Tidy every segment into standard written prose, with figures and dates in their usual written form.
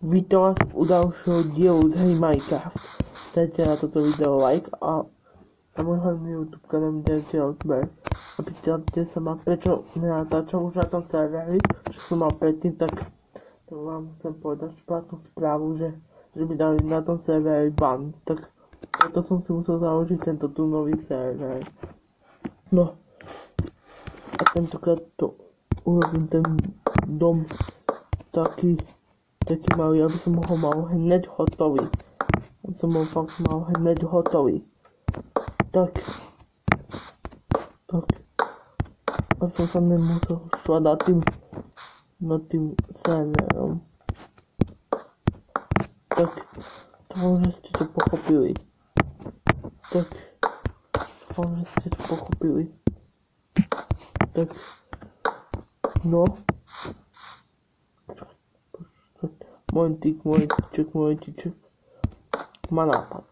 Vítam vás u dalšího dílu z hry Minecraft. Dajte na toto video like a na môj hlavný YouTube kanál mi dajte odber. A pýtate sa ma, prečo nenatáčam už na tom serveri, čo som mal predtým, tak vám chcem povedať špatnú správu, že mi dali na tom serveri ban. Tak preto som si musel založiť tento tu nový server. No a tentokrát to urobím ten dom taký malý, aby som ho mal hneď hotový. Aby som ho fakt mal hneď hotový. Tak. Aby som sa nemusel šľadať nad tým serverom. Tak. Dúfam, že ste to pochopili. Tak. Dúfam, že ste to pochopili. Tak. No. Momentíček. Má nápad.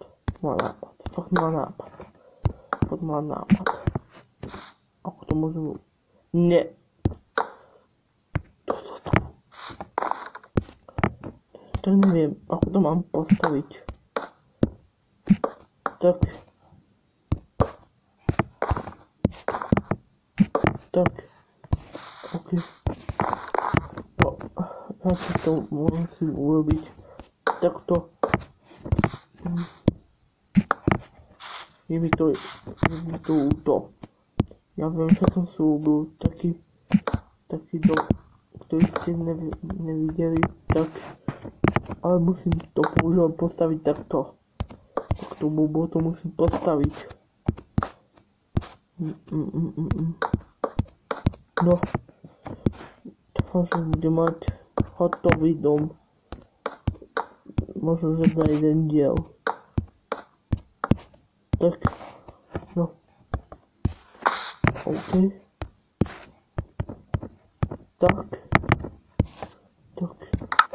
Fakt má nápad. Ako to môžem... Nie. Tak neviem, ako to mám postaviť. Tak. OK. Ja si to musím urobiť takto. Je mi to ľúto. Ja viem, že som slúbil taký dom, ktorý ste nevideli, tak, ale musím to postaviť takto. Takto blbo to musím postaviť. No. Dúfam, že budem mať hotový dom. Možno, že za jeden diel. Tak, no. OK. Tak.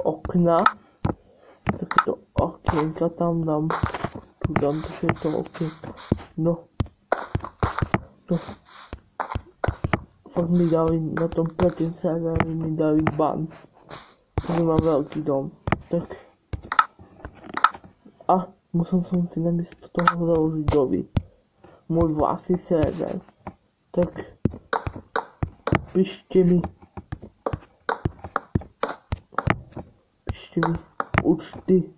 Okna. Takéto okienka tam dám. Tu dám takéto okienka. No. Fakt mi dali na tom predtým serveri mi dali ban. Takže mám veľký dom. Tak. A musel som si namiesto toho založiť nový. Môj vlastný server. Tak. Píšte mi účty.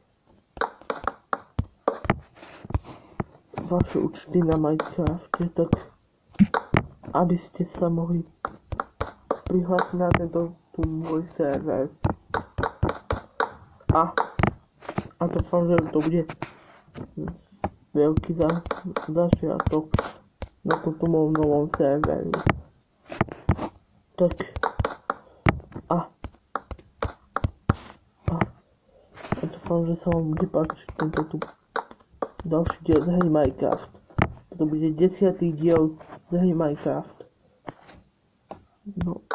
Vaše účty na Minecrafte, tak aby ste sa mohli prihlásiť na tento tu môj server. A dúfam, že to bude veľký začiatok na tomto môjom novom serveri. Tak. A dúfam, že sa vám bude páčiť tento tu ďalší diel z hry Minecraft. To bude 10. diel z hry Minecraft. No.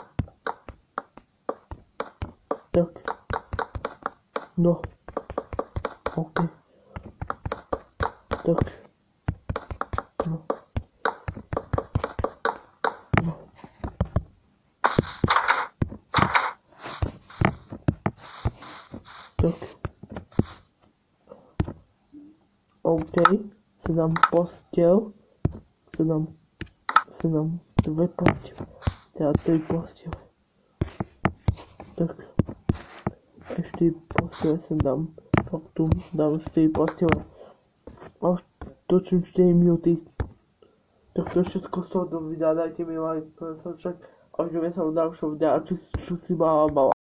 Tak. No. OK. Tak. No. Tak. OK. Si dám posteľ. Si dám dve postele. Teda 3 postele. Tak. Ešte postele sem dám. Tak tu dám 4 postele. A už točím 4 minúty. Tak to všetko z toho videa. Dajte mi like, a vidíme sa v ďalšom videa. Čus si bala.